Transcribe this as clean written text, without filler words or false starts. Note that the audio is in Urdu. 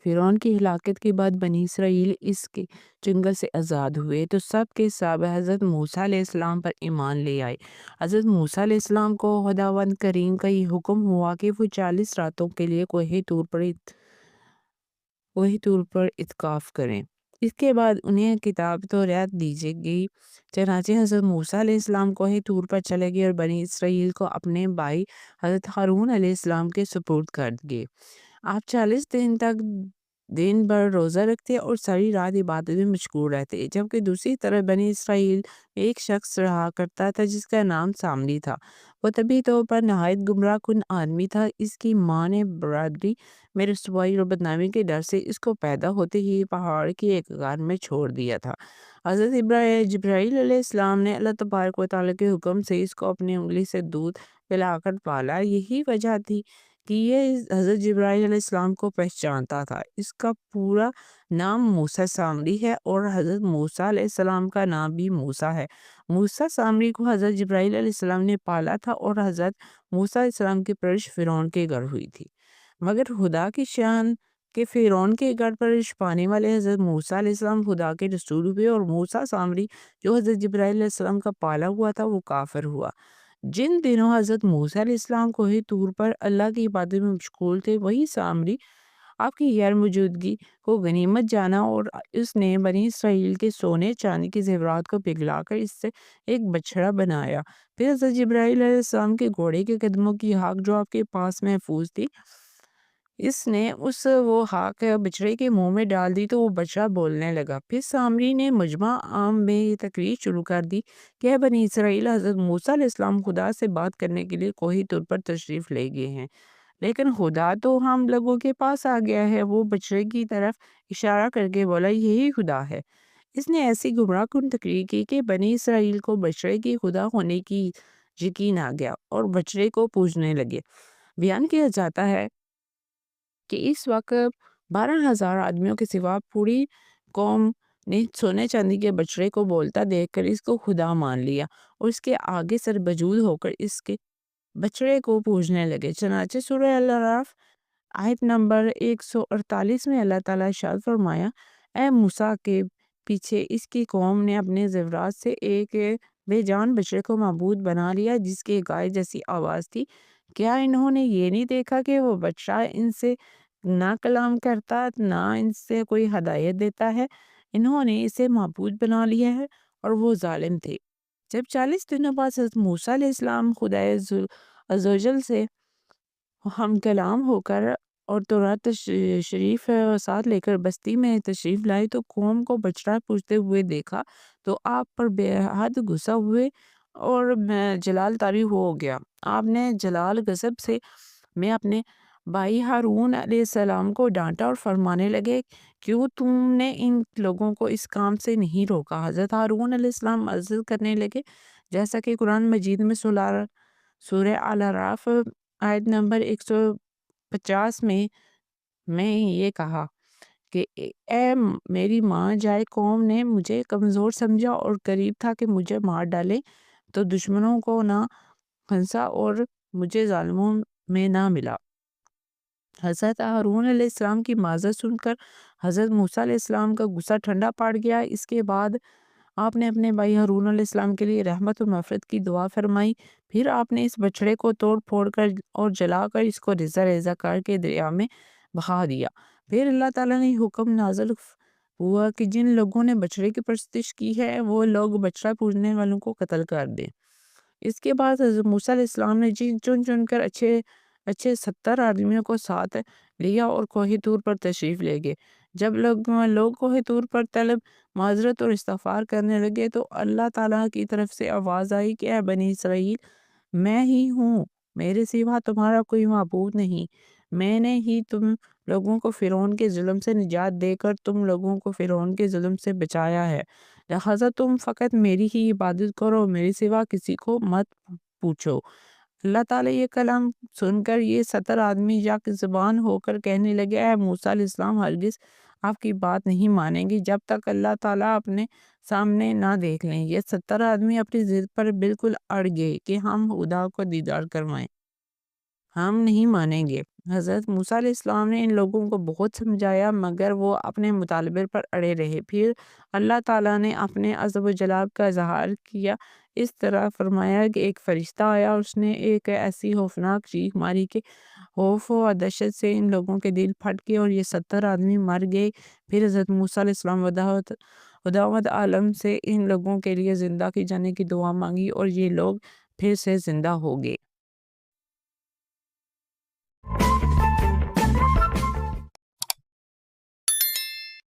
فرعون کی ہلاکت کے بعد بنی اسرائیل اس کے جنگل سے آزاد ہوئے تو سب کے سب حضرت موسیٰ علیہ السلام پر ایمان لے آئے۔ حضرت موسیٰ علیہ السلام کو خداوند کریم کا یہ حکم ہوا کہ وہ 40 راتوں کے لیے کوہ طور پر اعتکاف کریں۔ اس کے بعد انہیں کتاب توریت دی گئی۔ چنانچہ حضرت موسیٰ علیہ السلام کوہ طور پر چلے گئے اور بنی اسرائیل کو اپنے بھائی حضرت ہارون علیہ السلام کے سپرد کر گئے۔ آپ 40 دن تک دن بھر روزہ رکھتے اور ساری رات عبادت میں مشغول رہتے، جبکہ دوسری طرف بنی اسرائیل میں ایک شخص رہا کرتا تھا جس کا نام سامری تھا۔ وہ طبعی طور پر نہایت گمراہ کن آدمی تھا۔ اس کی ماں نے برادری میں رسوائی اور بدنامی کے ڈر سے اس کو پیدا ہوتے ہی پہاڑ کی ایک غار میں چھوڑ دیا تھا۔ حضرت جبرائیل علیہ السلام نے اللہ تبارک و تعالیٰ کے حکم سے اس کو اپنی انگلی سے دودھ پلا کر پالا۔ یہی وجہ تھی کہ یہ حضرت جبرائیل علیہ السلام کو پہچانتا تھا۔ اس کا پورا نام موسیٰ سامری ہے اور حضرت موسیٰ علیہ السلام کا نام بھی موسیٰ ہے۔ موسیٰ سامری کو حضرت جبرائیل علیہ السلام نے پالا تھا اور حضرت موسیٰ علیہ السلام کی پرورش فرعون کے گھر ہوئی تھی، مگر خدا کی شان کہ فرعون کے گھر پرورش پانے والے حضرت موسیٰ علیہ السلام خدا کے رسول ہوئے اور موسیٰ سامری جو حضرت جبرائیل علیہ السلام کا پالا ہوا تھا وہ کافر ہوا۔ جن دنوں حضرت موسیٰ علیہ السلام کوہ طور پر اللہ کی عبادت میں مشغول تھے، وہی سامری آپ کی غیر موجودگی کو غنیمت جانا اور اس نے بنی اسرائیل کے سونے چاندی کے زیورات کو پگھلا کر اس سے ایک بچڑا بنایا۔ پھر حضرت جبرائیل علیہ السلام کے گھوڑے کے قدموں کی ہاک جو آپ کے پاس محفوظ تھی، اس نے وہ ہاک بچڑے کے منہ میں ڈال دی تو وہ بچڑا بولنے لگا۔ پھر سامری نے مجمع عام میں یہ تقریر شروع کر دی کہ اے بنی اسرائیل، حضرت موسیٰ علیہ السلام خدا سے بات کرنے کے لیے کوہ طور پر تشریف لے گئے ہیں، لیکن خدا تو ہم لوگوں کے پاس آ گیا ہے۔ وہ بچڑے کی طرف اشارہ کر کے بولا، یہی خدا ہے۔ اس نے ایسی گمراہ کن تقریر کی کہ بنی اسرائیل کو بچڑے کی خدا ہونے کی یقین آ گیا اور بچڑے کو پوجنے لگے۔ بیان کیا جاتا ہے کہ اس وقت 12,000 آدمیوں کے سوا پوری قوم نے سونے چاندی کے بچڑے کو بولتا دیکھ کر اس کو خدا مان لیا اور اس کے آگے سر بجود ہو کر اس کے بچڑے کو پوجنے لگے۔ چنانچہ سورہ الاعراف آیت نمبر 148 میں اللہ تعالیٰ ارشاد فرمایا، اے موسیٰ کے پیچھے اس کی قوم نے اپنے زیورات سے ایک بے جان بچڑے کو معبود بنا لیا جس کی گائے جیسی آواز تھی۔ کیا انہوں نے یہ نہیں دیکھا کہ وہ بچڑا ان سے نہ کلام کرتا نہ ان سے کوئی ہدایت دیتا ہے؟ انہوں نے اسے معبود بنا لیا ہے اور وہ ظالم تھے۔ جب 40 دنوں بعد حضرت موسیٰ علیہ السلام خدائے عزوجل سے ہم کلام ہو کر اور تورات شریف ساتھ لے کر بستی میں تشریف لائے تو قوم کو بچڑا پوجتے ہوئے دیکھا تو آپ پر بے حد غصہ ہوئے اور جلال طاری ہو گیا۔ آپ نے جلال غضب سے میں اپنے بھائی ہارون علیہ السلام کو ڈانٹا اور فرمانے لگے، کیوں تم نے ان لوگوں کو اس کام سے نہیں روکا؟ حضرت ہارون علیہ السلام عرض کرنے لگے، جیسا کہ قرآن مجید میں سورہ الاعراف آیت نمبر 150 میں یہ کہا کہ اے میری ماں جائے قوم نے مجھے کمزور سمجھا اور قریب تھا کہ مجھے مار ڈالے تو دشمنوں کو نہ ہنسا اور مجھے ظالموں میں نہ ملا۔ حضرت ہارون علیہ السلام کی معذرت سن کر حضرت موسیٰ علیہ السلام کا غصہ ٹھنڈا پڑ گیا۔ اس کے بعد آپ نے اپنے بھائی ہارون علیہ السلام کے لیے رحمت و مغفرت کی دعا فرمائی۔ پھر آپ نے اس بچڑے کو توڑ پھوڑ کر اور جلا کر اس کو ریزہ ریزہ کر کے دریا میں بہا دیا۔ پھر اللہ تعالیٰ نے حکم نازل ہوا کہ جن لوگوں نے بچڑے کی پرستش کی ہے وہ لوگ بچڑا پوجنے والوں کو قتل کر دیں۔ اس کے بعد حضرت موسیٰ علیہ السلام نے چن کر اچھے 70 آدمیوں کو ساتھ لیا اور کوہ طور پر تشریف لے گئے۔ جب لوگ کوہ طور پر طلب معذرت اور استغفار کرنے لگے تو اللہ تعالیٰ کی طرف سے آواز آئی کہ اے بنی اسرائیل، میں ہی ہوں، میرے سوا تمہارا کوئی معبود نہیں۔ میں نے ہی تم لوگوں کو فرعون کے ظلم سے نجات دے کر تم لوگوں کو فرعون کے ظلم سے بچایا ہے، لہذا تم فقط میری ہی عبادت کرو، میرے سوا کسی کو مت پوچھو۔ اللہ تعالیٰ یہ کلام سن کر یہ 70 آدمی یک زبان ہو کر کہنے لگے، اے موسیٰ علیہ السلام، ہرگز آپ کی بات نہیں مانیں گی جب تک اللہ تعالیٰ اپنے سامنے نہ دیکھ لیں۔ یہ 70 آدمی اپنی ضد پر بالکل اڑ گئے کہ ہم خدا کو دیدار کروائیں، ہم نہیں مانیں گے۔ حضرت موسیٰ علیہ السلام نے ان لوگوں کو بہت سمجھایا مگر وہ اپنے مطالبے پر اڑے رہے۔ پھر اللہ تعالیٰ نے اپنے عزت و جلال کا اظہار کیا، اس طرح فرمایا کہ ایک فرشتہ آیا اور اس نے ایک ایسی خوفناک چیخ ماری کہ خوف و دہشت سے ان لوگوں کے دل پھٹ گئے اور یہ 70 آدمی مر گئے۔ پھر حضرت موسیٰ علیہ السلام خداوند عالم سے ان لوگوں کے لیے زندہ کی جانے کی دعا مانگی اور یہ لوگ پھر سے زندہ ہو گئے۔